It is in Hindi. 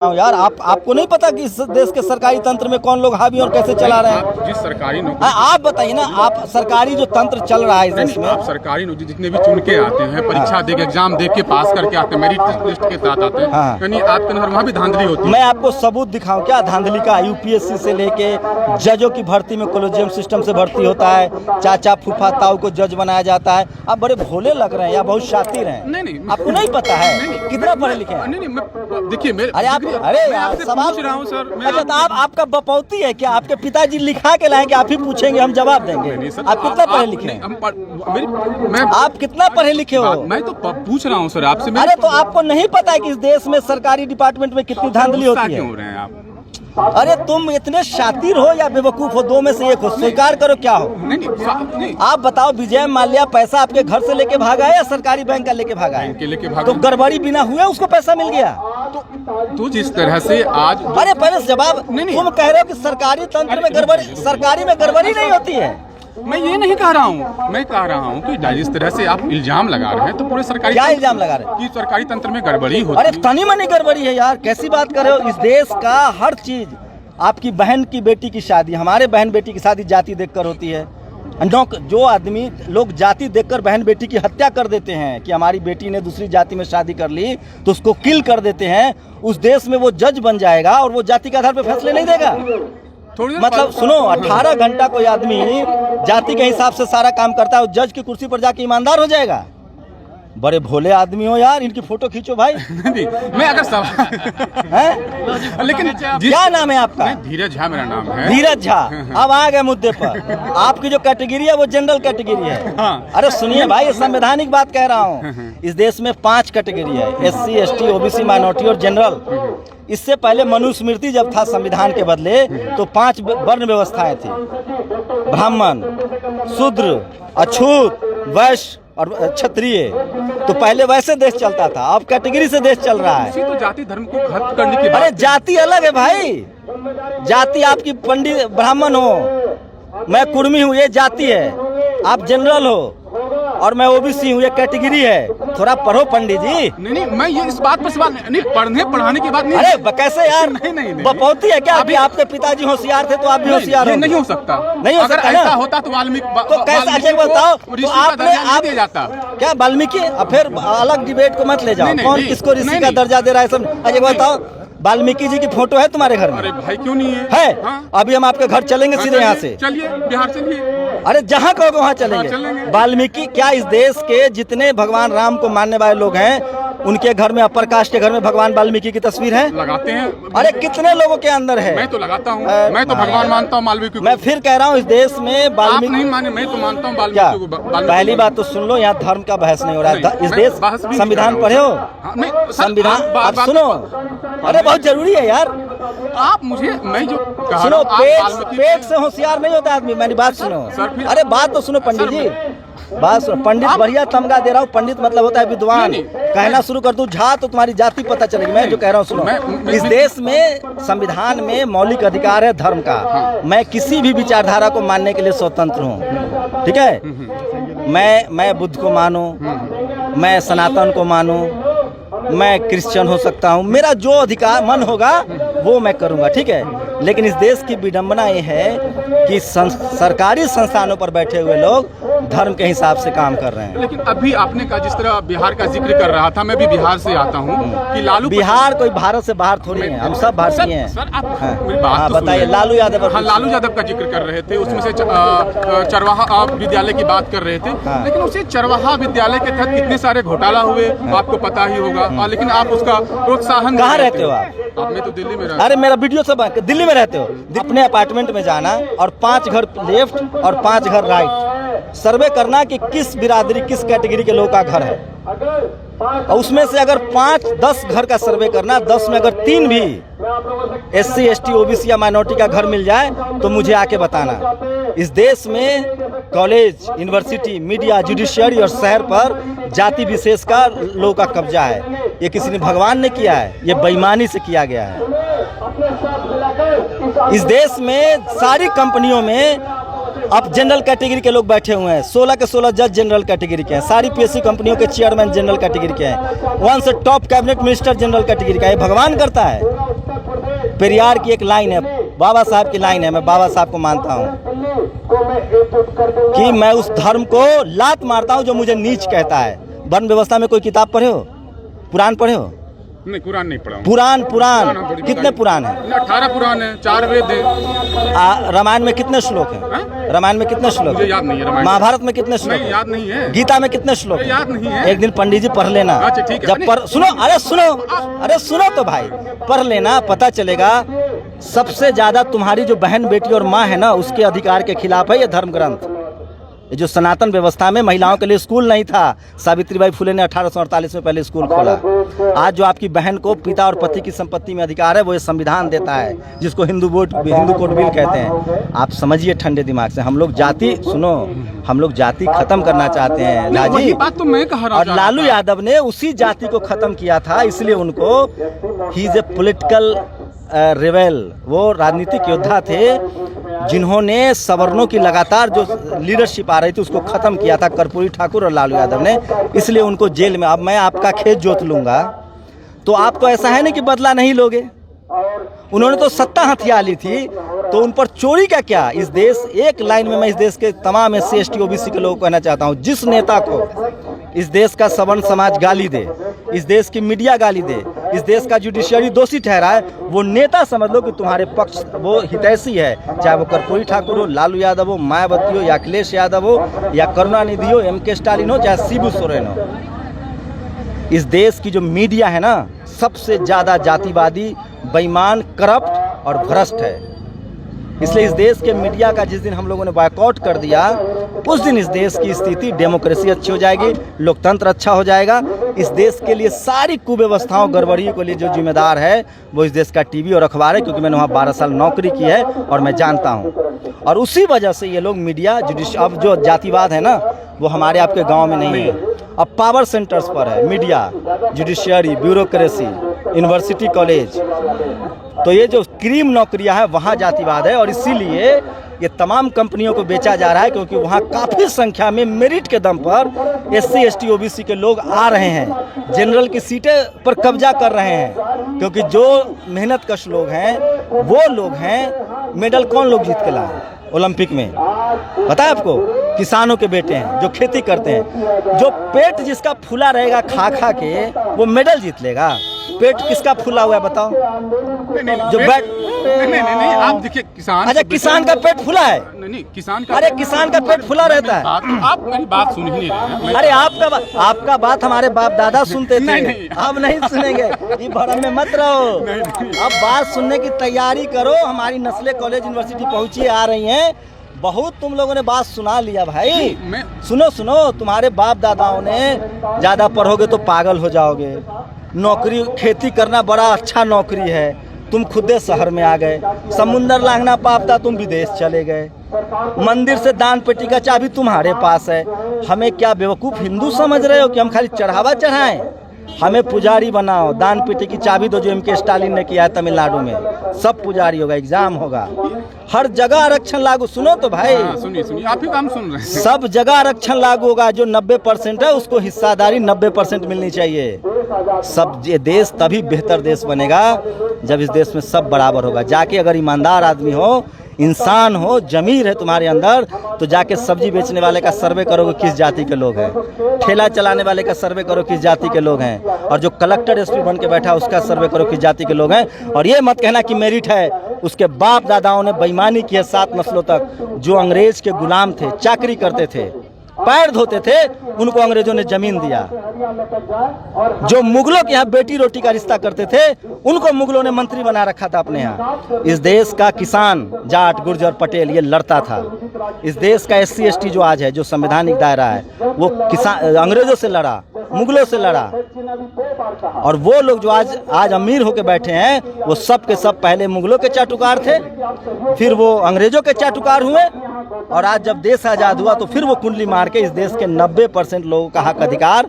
यार आपको नहीं पता कि इस देश के सरकारी तंत्र में कौन लोग हावी और कैसे चला रहे हैं? जिस सरकारी नौकरी आप बताइए ना, आप सरकारी जो तंत्र चल रहा है इस देश में, आप सरकारी नौकरी जितने भी चुन के आते हैं, परीक्षा दे के एग्जाम दे के पास करके आते हैं, मेरिट लिस्ट के साथ आते हैं, यानी आपके अंदर वहाँ भी धांधली होती है। मैं आपको सबूत दिखाऊं क्या धांधली का? यूपीएससी से लेके जजों की भर्ती में कॉलेजियम सिस्टम से भर्ती होता है, चाचा फूफा ताऊ को जज बनाया जाता है। आप बड़े भोले लग रहे हैं या बहुत शातिर हैं? नहीं, आपको नहीं पता है कितना पढ़े लिखे हैं? नहीं, देखिए मेरे पूछ रहा हूँ सर। अच्छा, तो आपका बपौती है क्या? आपके पिताजी लिखा के लाएंगे, आप ही पूछेंगे, हम जवाब देंगे। आप कितना पढ़े लिखे हैं? आप कितना पढ़े लिखे हो? मैं तो पूछ रहा हूँ सर आपसे। अरे तो आपको नहीं पता है कि इस देश में सरकारी डिपार्टमेंट में कितनी धांधली होती है? क्यों हो रहे हैं आप? अरे तुम इतने शातिर हो या बेवकूफ हो, दो में से एक हो, स्वीकार करो क्या हो। नहीं। आप बताओ, विजय माल्या पैसा आपके घर से लेके भागा है या सरकारी बैंक का लेके भागा है? लेके भागा। तो गड़बड़ी बिना हुए उसको पैसा मिल गया? तो जिस तरह से आज, अरे पहले जवाब, तुम कह रहे हो कि सरकारी तंत्र में गड़बड़ी, सरकारी में गड़बड़ी नहीं होती है। मैं ये नहीं कह रहा हूँ, मैं कह रहा हूँ कि जिस तरह से आप इल्जाम लगा रहे हैं, तो पूरे सरकारी क्या इल्जाम लगा रहे हैं? कि सरकारी तंत्र में गड़बड़ी होती है। अरे तनी मनी गड़बड़ी है यार, कैसी बात कर रहे हो? इस देश का हर चीज, आपकी बहन की बेटी की शादी, हमारे बहन बेटी की शादी जाति देखकर होती है। जो आदमी लोग जाति देखकर बहन बेटी की हत्या कर देते हैं कि हमारी बेटी ने दूसरी जाति में शादी कर ली तो उसको किल कर देते हैं, उस देश में वो जज बन जाएगा और वो जाति के आधार पर फैसले नहीं देगा। मतलब सुनो, 18 घंटा कोई आदमी जाति के हिसाब से सारा काम करता है, जज की कुर्सी पर जाके ईमानदार हो जाएगा? बड़े भोले आदमी हो यार, इनकी फोटो खींचो भाई। मैं अगर लेकिन क्या नाम है आपका? धीरज झा मेरा नाम है। धीरज झा। अब आ गए मुद्दे पर। आपकी जो कैटेगरी है वो जनरल कैटेगरी है। अरे सुनिए भाई, संवैधानिक बात कह रहा हूँ। इस देश में 5 कैटेगरी है, SC, ST, OBC, माइनॉरिटी और जनरल। इससे पहले मनुस्मृति जब था संविधान के बदले, तो 5 वर्ण व्यवस्थाएं थी, ब्राह्मण, शूद्र, अछूत, वैश्य और क्षत्रिय। तो पहले वैसे देश चलता था, अब कैटेगरी से देश चल रहा है। तो जाति धर्म को खत्म करने की बात। अरे जाति अलग है भाई, जाति आपकी पंडित ब्राह्मण हो, मैं कुर्मी हूँ, ये जाति है। आप जनरल हो और मैं OBC हूँ, ये कैटेगरी है। थोड़ा पढ़ो पंडित जी। नहीं, मैं ये इस बात पर सवाल नहीं, पढ़ने पढ़ाने की बात नहीं। अरे कैसे यार? नहीं। बपौती है क्या? अभी आपके पिताजी होशियार थे तो आप भी होशियार हो? नहीं हो सकता। नहीं हो सकता। अगर ऐसा होता तो वाल्मीकि, तो कैसे? अच्छा बताओ, तो आपने आप दिया जाता क्या वाल्मीकि? फिर अलग डिबेट को मत ले जाओ, कौन किसको ऋषि का दर्जा दे रहा है सब। अच्छा बताओ, वाल्मीकि जी की फोटो है तुम्हारे घर में? अरे भाई क्यों नहीं है? है। अभी हम आपके घर चलेंगे सीधे यहाँ से। चलिए, बिहार चलिए। अरे जहाँ कहोगे वहाँ चलेंगे। वाल्मीकि क्या इस देश के जितने भगवान राम को मानने वाले लोग हैं, उनके घर में, अपर कास्ट के घर में भगवान वाल्मीकि की तस्वीर है? लगाते हैं। अरे कितने लोगों के अंदर है? मैं तो लगाता हूँ। मैं तो भगवान मानता हूँ वाल्मीकि को। मैं फिर कह रहा हूँ, इस देश में वाल्मीकि नहीं माने, मैं तो मानता हूँ क्या? वाल्मीकि को। पहली बात तो सुन लो, यहाँ धर्म का बहस नहीं हो रहा है। इस देश संविधान पढ़े हो? संविधान आप सुनो। अरे बहुत जरूरी है यार। आप मुझे, मैं जो सुनो, पेट से होशियार नहीं होता आदमी। मेरी बात सुनो। अरे बात तो सुनो पंडित जी, बात सुनो। पंडित बढ़िया तमगा दे रहा हूँ। पंडित मतलब होता है विद्वान। कहना शुरू कर दूं झा तो तुम्हारी जाति पता चलेगी। मैं जो कह रहा हूँ सुनो, इस देश में संविधान में मौलिक अधिकार है धर्म का। मैं किसी भी विचारधारा को मानने के लिए स्वतंत्र हूँ, ठीक है? मैं बुद्ध को मानूं, मैं सनातन को मानूं, मैं क्रिश्चियन हो सकता हूँ, मेरा जो अधिकार मन होगा वो मैं करूँगा, ठीक है? लेकिन इस देश की विडंबना ये है कि सरकारी संस्थानों पर बैठे हुए लोग धर्म के हिसाब से काम कर रहे हैं। लेकिन अभी आपने कहा, जिस तरह बिहार का जिक्र कर रहा था, मैं भी बिहार से आता हूँ, कि लालू, बिहार कोई भारत से बाहर थोड़ी है, हम सब भारतीय हैं। सर आप मेरी बात तो बताइए। लालू यादव, हाँ, लालू यादव का जिक्र कर रहे थे, उसमें से चरवाहा विद्यालय की बात कर रहे थे। लेकिन उसे चरवाहा विद्यालय के तहत कितने सारे घोटाला हुए आपको पता ही होगा, लेकिन आप उसका प्रोत्साहन। कहाँ रहते हो आप? मैं तो दिल्ली में रहता हूँ। अरे मेरा वीडियो सब दिल्ली में रहते हो। अपने अपार्टमेंट में जाना और 5 घर लेफ्ट और 5 घर राइट सर्वे करना कि किस बिरादरी, किस कैटेगरी के लोगों का घर है, और उसमें से अगर 5-10 घर का सर्वे करना, 10 में अगर 3 भी SC, ST, OBC या माइनॉरिटी का घर मिल जाए तो मुझे आके बताना। इस देश में कॉलेज, यूनिवर्सिटी, मीडिया, जुडिशियरी और शहर पर जाति विशेष का लोगों का कब्जा है। ये किसी ने भगवान ने किया है, ये बेईमानी से किया गया है। इस देश में सारी कंपनियों में अब जनरल कैटेगरी के लोग बैठे हुए हैं। 16 के 16 जज जनरल कैटेगरी के हैं। सारी पीएससी कंपनियों के चेयरमैन जनरल कैटेगरी के हैं। 1 से top cabinet minister general category का है। भगवान करता है। पेरियार की एक लाइन है, बाबा साहब की लाइन है, मैं बाबा साहब को मानता हूँ कि मैं उस धर्म को लात मारता हूँ जो मुझे नीच कहता है। वर्ण व्यवस्था में कोई किताब पढ़े हो? पुराण पढ़े हो? नहीं, कुरान नहीं पढ़ा। पुराण कितने पुराण हैं? 18 पुराण हैं, 4 वेद हैं। रामायण में कितने श्लोक हैं? रामायण में कितने श्लोक? मुझे याद नहीं है। रामायण महाभारत में कितने श्लोक? याद नहीं है। गीता में कितने श्लोक? याद नहीं है। एक दिन पंडित जी पढ़ लेना। अच्छा ठीक है। जब सुनो तो भाई, पढ़ लेना, पता चलेगा। सबसे ज्यादा तुम्हारी जो बहन बेटी और माँ है ना, उसके अधिकार के खिलाफ है ये धर्म ग्रंथ। ये जो सनातन व्यवस्था में महिलाओं के लिए स्कूल नहीं था, सावित्रीबाई फुले ने 1848 में पहले स्कूल खोला। आज जो आपकी बहन को पिता और पति की संपत्ति में अधिकार है, वो ये संविधान देता है, जिसको हिंदू कोड बिल कहते हैं। आप समझिए ठंडे दिमाग से, हम लोग जाति खत्म करना चाहते हैं लाजी। बात तो मैं कह रहा हूं। और लालू यादव ने उसी जाति को खत्म किया था, इसलिए उनको ही इज ए पॉलिटिकल रिवेल, वो राजनीतिक योद्धा थे जिन्होंने सवर्णों की लगातार जो लीडरशिप आ रही थी उसको खत्म किया था, कर्पूरी ठाकुर और लालू यादव ने। इसलिए उनको जेल में, अब मैं आपका खेत जोत लूंगा तो आपको ऐसा है नहीं कि बदला नहीं लोगे। उन्होंने तो सत्ता हथिया ली थी, तो उन पर चोरी का क्या? इस देश, एक लाइन में मैं इस देश के तमाम SC ST OBC के लोगों को कहना चाहता हूँ, जिस नेता को इस देश का सवर्ण समाज गाली दे, इस देश की मीडिया गाली दे, इस देश का जुडिशियरी दोषी ठहराए, वो नेता समझ लो कि तुम्हारे पक्ष वो हितैषी है। चाहे वो कर्पूरी ठाकुर हो, लालू यादव हो, मायावती हो, या अखिलेश यादव हो, या करुणानिधि हो, MK स्टालिन हो, चाहे शिबू सोरेन हो। इस देश की जो मीडिया है ना, सबसे ज़्यादा जातिवादी, बेईमान, करप्ट और भ्रष्ट है। इसलिए इस देश के मीडिया का जिस दिन हम लोगों ने बॉयकॉट कर दिया, उस दिन इस देश की स्थिति, डेमोक्रेसी अच्छी हो जाएगी, लोकतंत्र अच्छा हो जाएगा। इस देश के लिए सारी कुव्यवस्थाओं, गड़बड़ियों के लिए जो जिम्मेदार है वो इस देश का TV और अखबार है, क्योंकि मैंने वहाँ 12 साल नौकरी की है और मैं जानता हूँ। और उसी वजह से ये लोग मीडिया, अब जो जातिवाद है ना, वो हमारे आपके गाँव में नहीं है, अब पावर सेंटर्स पर है media, judiciary, bureaucracy, university, college. तो ये जो क्रीम नौकरियां हैं वहाँ जातिवाद है, और इसीलिए ये तमाम कंपनियों को बेचा जा रहा है, क्योंकि वहाँ काफ़ी संख्या में मेरिट के दम पर SC ST OBC के लोग आ रहे हैं, जनरल की सीटें पर कब्जा कर रहे हैं। क्योंकि जो मेहनत कश लोग हैं वो लोग हैं, मेडल कौन लोग जीत के लाए ओलंपिक में, पता है आपको? किसानों के बेटे हैं जो खेती करते हैं। जो पेट जिसका फूला रहेगा खा खा के, वो मेडल जीत लेगा। पेट किसका फूला हुआ है बताओ? जो बैट नहीं, आप देखिए किसान। अच्छा, किसान का पेट फूला है? नहीं, किसान का, अरे किसान का पेट फूला रहता है। आप मेरी बात सुन ही नहीं रहे। अरे आपका बात हमारे बाप दादा सुनते थे, अब नहीं सुनेंगे। ये भरम में मत रहो, अब बात सुनने की तैयारी करो। हमारी नस्लें कॉलेज यूनिवर्सिटी पहुंची आ रही हैं, बहुत तुम लोगों ने बात सुना लिया भाई। सुनो, तुम्हारे बाप दादाओं ने, ज़्यादा पढ़ोगे तो पागल हो जाओगे। नौकरी, खेती करना बड़ा अच्छा नौकरी है, तुम खुदे शहर में आ गए। समुंदर लांघना पाप था, तुम विदेश चले गए। मंदिर से दान पेटी का चाबी तुम्हारे पास है। हमें क्या बेवकूफ़ हिंदू समझ रहे हो कि हम खाली चढ़ावा चढ़ाएं? हमें पुजारी बनाओ, दान पेटी की चाबी दो, जो MK स्टालिन ने किया है तमिलनाडु में। सब पुजारी होगा, एग्जाम होगा, हर जगह आरक्षण लागू। सुनो तो भाई, सुनिए, आप ही काम सुन रहे हैं। सब जगह आरक्षण लागू होगा। जो 90% है उसको हिस्सादारी 90% मिलनी चाहिए। सब, ये देश तभी बेहतर देश बनेगा जब इस देश में सब बराबर होगा। जाके अगर ईमानदार आदमी हो, इंसान हो, जमीर है तुम्हारे अंदर, तो जाके सब्जी बेचने वाले का सर्वे करोगे किस जाति के लोग हैं, ठेला चलाने वाले का सर्वे करो किस जाति के लोग हैं, और जो कलेक्टर SP बन के बैठा उसका सर्वे करो किस जाति के लोग हैं। और ये मत कहना कि मेरिट है। उसके बाप दादाओं ने बेईमानी की है 7 नस्लों तक। जो अंग्रेज के गुलाम थे, चाकरी करते थे, पैर धोते थे, उनको अंग्रेजों ने जमीन दिया। जो मुगलों के यहाँ बेटी रोटी का रिश्ता करते थे, उनको मुगलों ने मंत्री बना रखा था अपने यहाँ। इस देश का किसान, जाट, गुर्जर, पटेल, ये लड़ता था। इस देश का SC ST जो आज है, जो संवैधानिक दायरा है, वो किसान अंग्रेजों से लड़ा, मुगलों से लड़ा। और वो लोग जो आज अमीर होके बैठे हैं, वो सब के सब पहले मुगलों के चाटुकार थे, फिर वो अंग्रेजों के चाटुकार हुए, और आज जब देश आज़ाद हुआ तो फिर वो कुंडली मार के इस देश के 90% लोगों का हक अधिकार